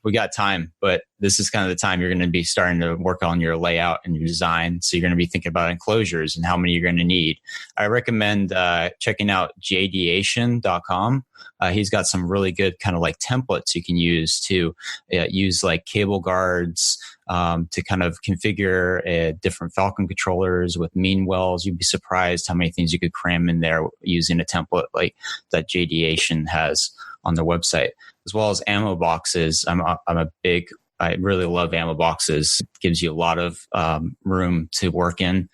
we got time, but this is kind of the time you're going to be starting to work on your layout and your design. So you're going to be thinking about enclosures and how many you're going to need. I recommend checking out jadiation.com. He's got some really good kind of like templates you can use to use like cable guards to kind of configure different Falcon controllers with mean wells. You'd be surprised how many things you could cram in there using a template like that Jadiation has on their website, as well as ammo boxes. I really love ammo boxes. It gives you a lot of room to work in,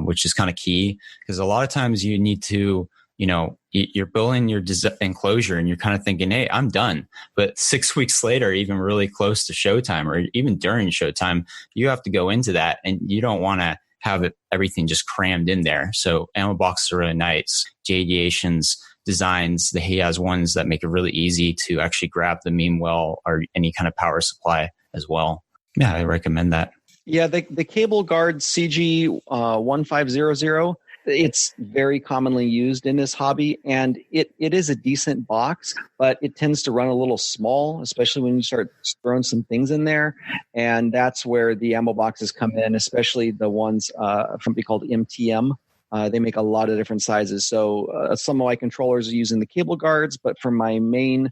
which is kind of key, because a lot of times you need to, you're building your enclosure and you're kind of thinking, hey, I'm done. But 6 weeks later, even really close to showtime or even during showtime, you have to go into that and you don't want to have everything just crammed in there. So ammo boxes are really nice. Jadiation's designs, he has ones that make it really easy to actually grab the mean well or any kind of power supply as well. Yeah, I recommend that. Yeah, the cable guard CG 1500, it's very commonly used in this hobby, and it is a decent box, but it tends to run a little small, especially when you start throwing some things in there. And that's where the ammo boxes come in, especially the ones from a company called MTM. They make a lot of different sizes. So some of my controllers are using the cable guards, but for my main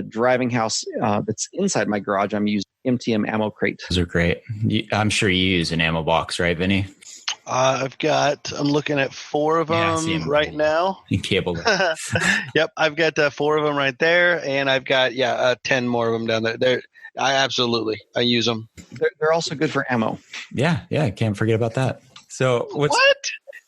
driving house that's inside my garage, I'm using MTM ammo crate. Those are great. I'm sure you use an ammo box, right, Vinny? I'm looking at 4 of them right now. Cable. Yep, I've got 4 of them right there, and I've got 10 more of them down there. I use them. They're also good for ammo. Yeah, I can't forget about that. So what?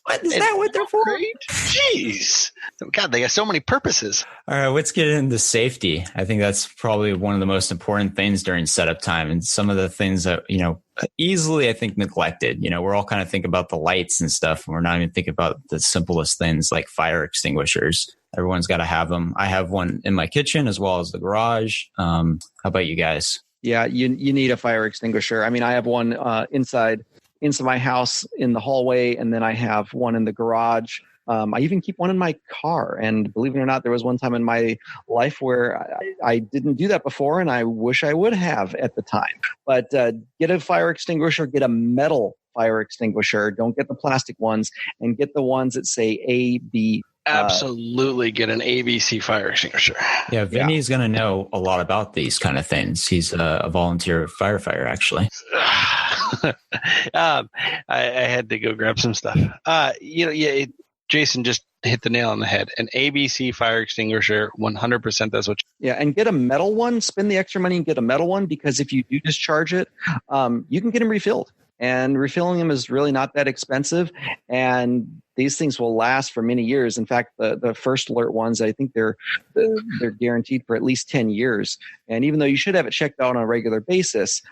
What is that what they're for? Great? Jeez. God, they got so many purposes. All right, let's get into safety. I think that's probably one of the most important things during setup time, and some of the things that, easily, I think, neglected. We're all kind of thinking about the lights and stuff, and we're not even thinking about the simplest things like fire extinguishers. Everyone's got to have them. I have one in my kitchen as well as the garage. How about you guys? Yeah, you need a fire extinguisher. I mean, I have one inside my house in the hallway, and then I have one in the garage. I even keep one in my car. And believe it or not, there was one time in my life where I didn't do that before, and I wish I would have at the time. But get a fire extinguisher, get a metal fire extinguisher. Don't get the plastic ones, and get the ones that say A, B. Absolutely get an ABC fire extinguisher. Yeah, Vinny's going to know a lot about these kind of things. He's a volunteer firefighter, actually. I had to go grab some stuff. Jason just hit the nail on the head. An ABC fire extinguisher, 100%. That's what. And get a metal one. Spend the extra money and get a metal one, because if you do discharge it, you can get them refilled. And refilling them is really not that expensive. And these things will last for many years. In fact, the first alert ones, I think they're guaranteed for at least 10 years. And even though you should have it checked out on a regular basis,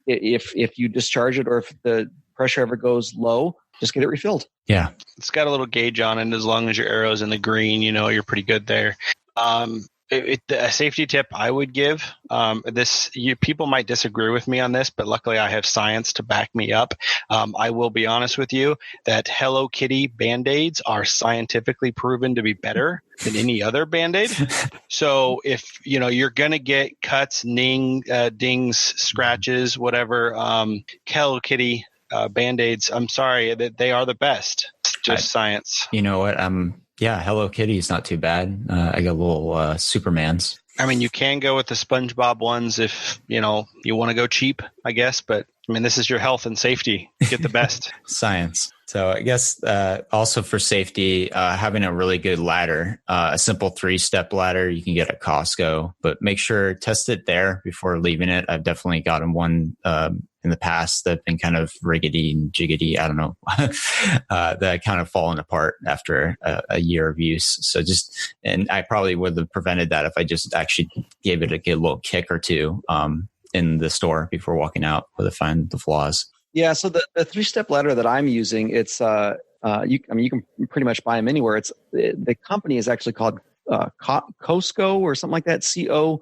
if you discharge it or if the pressure ever goes low, just get it refilled. Yeah. It's got a little gauge on it. As long as your arrow's in the green, you're pretty good there. A safety tip I would give, people might disagree with me on this, but luckily I have science to back me up. I will be honest with you that Hello Kitty Band-Aids are scientifically proven to be better than any other Band-Aid. So if, you're going to get cuts, dings, scratches, whatever, Hello Kitty Band-Aids, I'm sorry, that they are the best. It's just science. You know what? Yeah, Hello Kitty is not too bad. I got little Supermans. I mean, you can go with the SpongeBob ones if, you want to go cheap, I guess. But, this is your health and safety. Get the best. Science. So I guess also for safety, having a really good ladder, a simple 3-step ladder you can get at Costco. But make sure, test it there before leaving it. I've definitely gotten one in the past that have been kind of riggedy and jiggedy. I don't know, that kind of fallen apart after a year of use. So and I probably would have prevented that if I just actually gave it a little kick or two in the store before walking out to find the flaws. Yeah. So the 3-step ladder that I'm using, it's you can pretty much buy them anywhere. The company is actually called Costco or something like that. COSCO.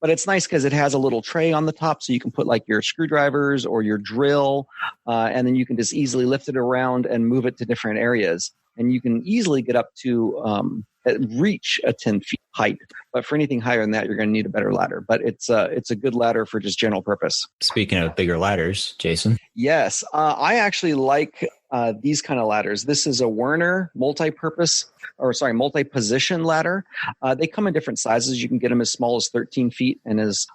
But it's nice because it has a little tray on the top, so you can put like your screwdrivers or your drill, and then you can just easily lift it around and move it to different areas. And you can easily get up to reach a 10 feet height. But for anything higher than that, you're going to need a better ladder. But it's a good ladder for just general purpose. Speaking of bigger ladders, Jason. Yes, I actually like these kind of ladders. This is a Werner multi-position ladder. They come in different sizes. You can get them as small as 13 feet and as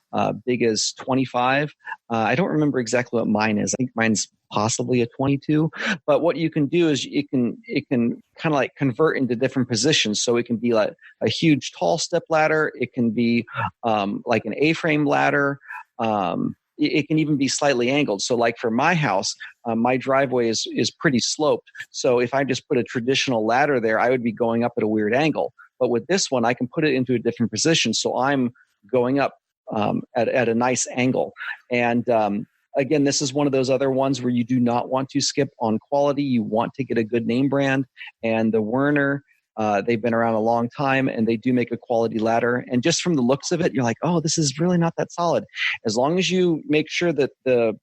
big as 25. I don't remember exactly what mine is. I think mine's possibly a 22. But what you can do is it can kind of like convert into different positions. So it can be like a huge tall step ladder. It can be like an A-frame ladder. It can even be slightly angled. So like for my house, my driveway is pretty sloped. So if I just put a traditional ladder there, I would be going up at a weird angle. But with this one, I can put it into a different position. So I'm going up at a nice angle. And again, this is one of those other ones where you do not want to skip on quality. You want to get a good name brand. And the Werner, they've been around a long time, and they do make a quality ladder. And just from the looks of it, you're like, oh, this is really not that solid. As long as you make sure that the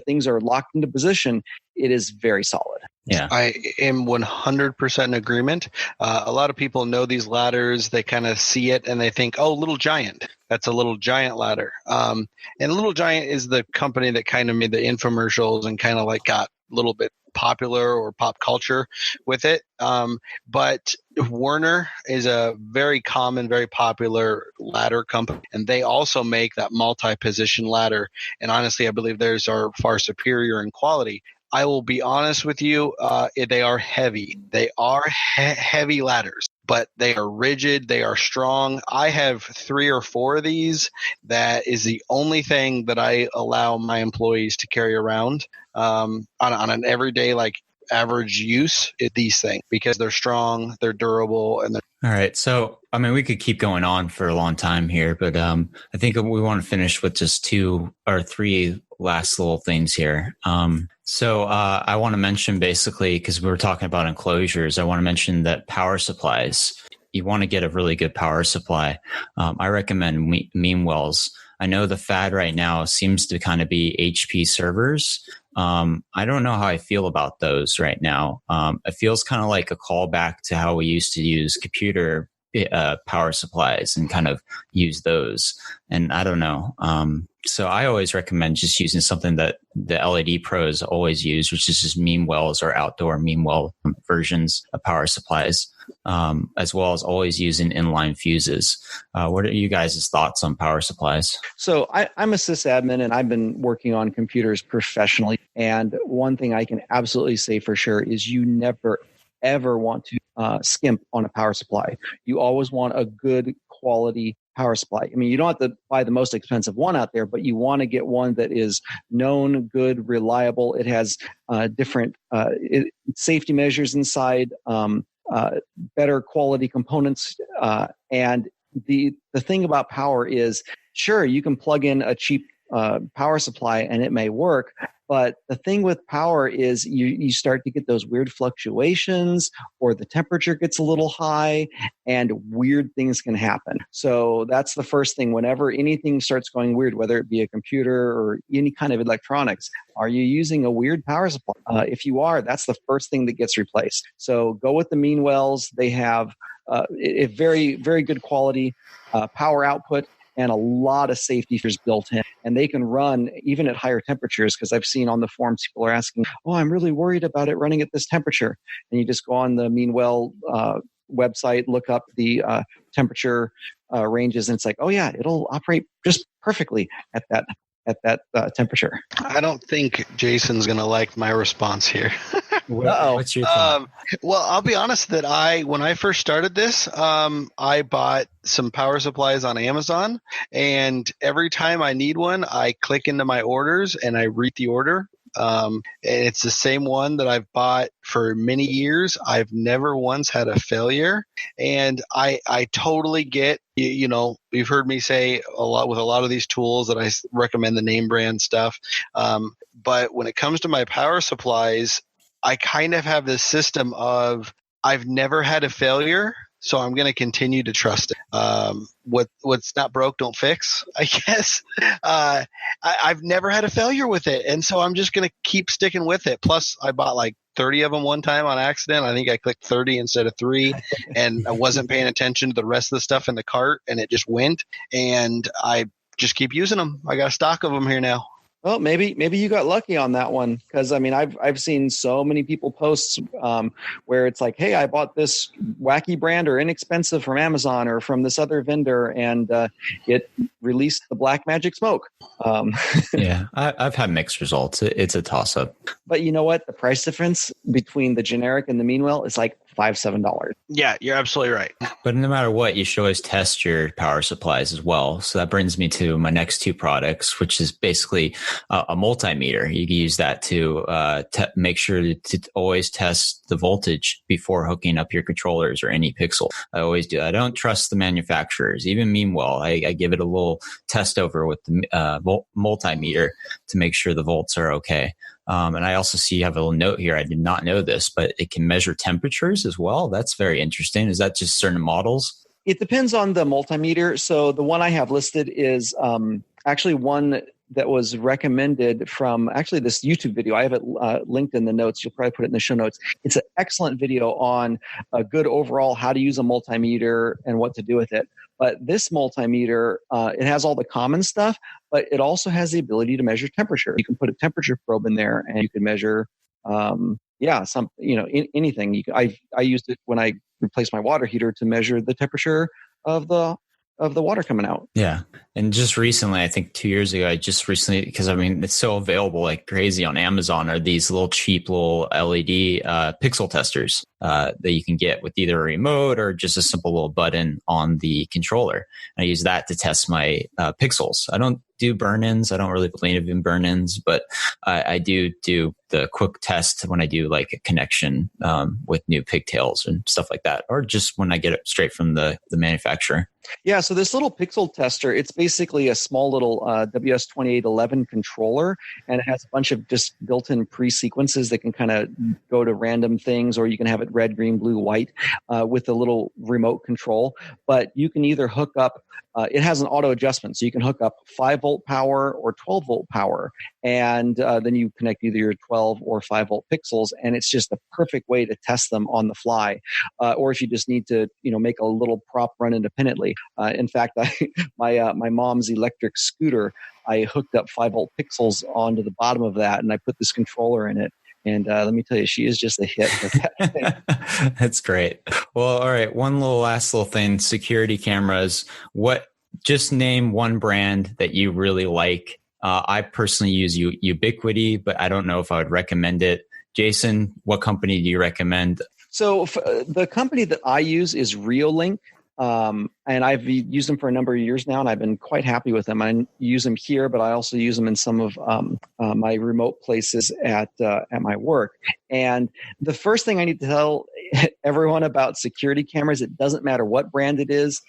things are locked into position, it is very solid. Yeah, I am 100% in agreement. A lot of people know these ladders. They kind of see it and they think, oh, Little Giant. That's a Little Giant ladder. And Little Giant is the company that kind of made the infomercials and kind of like got a little bit popular or pop culture with it. But Werner is a very common, very popular ladder company, and they also make that multi-position ladder. And honestly, I believe theirs are far superior in quality. I will be honest with you, they are heavy. They are heavy ladders, but they are rigid. They are strong. I have 3 or 4 of these. That is the only thing that I allow my employees to carry around on an everyday, like average use, these things, because they're strong, they're durable, and they're all right. So, I mean, we could keep going on for a long time here, but I think we want to finish with just 2 or 3 last little things here. So I want to mention basically, because we were talking about enclosures, I want to mention that power supplies, you want to get a really good power supply. I recommend Meanwell's. I know the fad right now seems to kind of be HP servers. I don't know how I feel about those right now. It feels kind of like a callback to how we used to use computer power supplies and kind of use those. And I don't know. So I always recommend just using something that the LED pros always use, which is just Meanwell's or outdoor Meanwell versions of power supplies, as well as always using inline fuses. What are you guys' thoughts on power supplies? So I'm a sysadmin, and I've been working on computers professionally. And one thing I can absolutely say for sure is you never, ever want to skimp on a power supply. You always want a good quality power supply. I mean, you don't have to buy the most expensive one out there, but you want to get one that is known, good, reliable. It has different safety measures inside, better quality components. And the thing about power is, sure, you can plug in a cheap power supply and it may work. But the thing with power is you start to get those weird fluctuations, or the temperature gets a little high, and weird things can happen. So that's the first thing. Whenever anything starts going weird, whether it be a computer or any kind of electronics, are you using a weird power supply? If you are, that's the first thing that gets replaced. So go with the Meanwells. They have a very, very good quality power output and a lot of safety features built in. And they can run even at higher temperatures, because I've seen on the forums people are asking, oh, I'm really worried about it running at this temperature. And you just go on the Meanwell website, look up the temperature ranges, and it's like, oh yeah, it'll operate just perfectly at that temperature. I don't think Jason's going to like my response here. What's your thought? Well, I'll be honest that when I first started this, I bought some power supplies on Amazon, and every time I need one, I click into my orders and I read the order. And it's the same one that I've bought for many years. I've never once had a failure, and I totally get, you've heard me say a lot with a lot of these tools that I recommend the name brand stuff. But when it comes to my power supplies, I kind of have this system of I've never had a failure, so I'm going to continue to trust it. What's not broke, don't fix, I guess. I've never had a failure with it, and so I'm just going to keep sticking with it. Plus, I bought like 30 of them one time on accident. I think I clicked 30 instead of 3, and I wasn't paying attention to the rest of the stuff in the cart, and it just went. And I just keep using them. I got a stock of them here now. Well, maybe you got lucky on that one, because I mean I've seen so many people posts where it's like, hey, I bought this wacky brand or inexpensive from Amazon or from this other vendor, and it released the black magic smoke. Yeah, I've had mixed results. It's a toss up. But you know what? The price difference between the generic and the Meanwell is like $5-7. Yeah, you're absolutely right. But no matter what, you should always test your power supplies as well. So that brings me to my next 2 products, which is basically a multimeter. You can use that to make sure to always test the voltage before hooking up your controllers or any Pixel. I always do. I don't trust the manufacturers. Even Meanwell, I give it a little test over with the multimeter to make sure the volts are okay. And I also see you have a little note here. I did not know this, but it can measure temperatures as well. That's very interesting. Is that just certain models? It depends on the multimeter. So the one I have listed is actually one that was recommended from actually this YouTube video. I have it linked in the notes. You'll probably put it in the show notes. It's an excellent video on a good overall how to use a multimeter and what to do with it. But this multimeter, it has all the common stuff, but it also has the ability to measure temperature. You can put a temperature probe in there, and you can measure, anything. I used it when I replaced my water heater to measure the temperature of the water coming out. Yeah. And just recently, I think 2 years ago, because I mean, it's so available like crazy on Amazon, are these little cheap little LED pixel testers that you can get with either a remote or just a simple little button on the controller. And I use that to test my pixels. I don't do burn-ins. I don't really believe in burn-ins, but I do the quick test when I do like a connection with new pigtails and stuff like that, or just when I get it straight from the manufacturer. Yeah, so this little pixel tester, it's basically a small little WS2811 controller, and it has a bunch of just built-in pre-sequences that can kind of go to random things, or you can have it red, green, blue, white with a little remote control. But you can either hook up, it has an auto adjustment, so you can hook up 5-volt power or 12-volt power, and then you connect either your 12 or 5-volt pixels, and it's just the perfect way to test them on the fly. Or if you just need to, make a little prop run independently. In fact, my mom's electric scooter, I hooked up 5-volt pixels onto the bottom of that, and I put this controller in it. And let me tell you, she is just a hit with that thing. That's great. Well, all right. One last little thing, security cameras. Just name one brand that you really like. I personally use Ubiquity, but I don't know if I would recommend it. Jason, what company do you recommend? So the company that I use is Reolink. And I've used them for a number of years now, and I've been quite happy with them. I use them here, but I also use them in some of my remote places at my work. And the first thing I need to tell everyone about security cameras, it doesn't matter what brand it is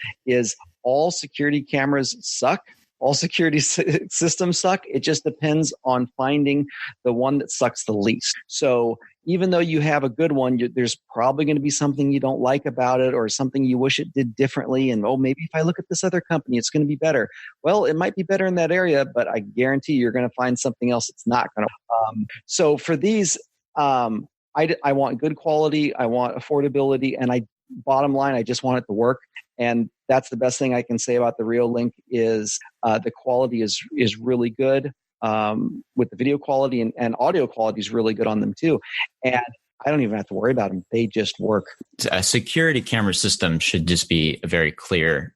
all security cameras suck. All security systems suck. It just depends on finding the one that sucks the least. So even though you have a good one, there's probably going to be something you don't like about it, or something you wish it did differently. And, maybe if I look at this other company, it's going to be better. Well, it might be better in that area, but I guarantee you're going to find something else that's not going to. So for these, I want good quality. I want affordability. And bottom line, I just want it to work. And that's the best thing I can say about the Reolink is the quality is really good with the video quality, and audio quality is really good on them too. And I don't even have to worry about them. They just work. A security camera system should just be a very clear,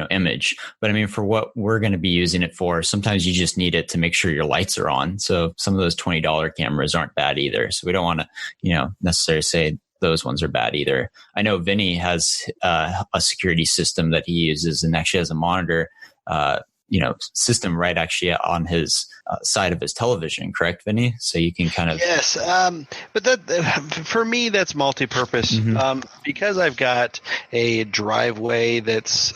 image. But I mean, for what we're going to be using it for, sometimes you just need it to make sure your lights are on. So some of those $20 cameras aren't bad either. So we don't want to, necessarily say those ones are bad either. I know Vinny has a security system that he uses, and actually has a monitor, system right actually on his side of his television, correct, Vinny? So you can kind of yes, but that for me that's multi-purpose because I've got a driveway that's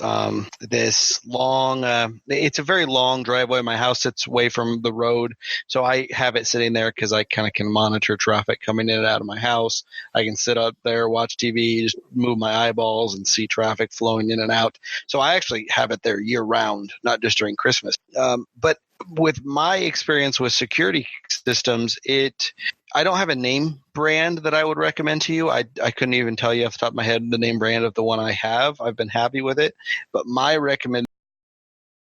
this long. It's a very long driveway. My house sits away from the road, so I have it sitting there because I kind of can monitor traffic coming in and out of my house. I can sit up there, watch TV, just move my eyeballs and see traffic flowing in and out. So I actually have it there year round, not just during Christmas. But with my experience with security systems, I don't have a name brand that I would recommend to you. I couldn't even tell you off the top of my head the name brand of the one I have. I've been happy with it. But my recommendation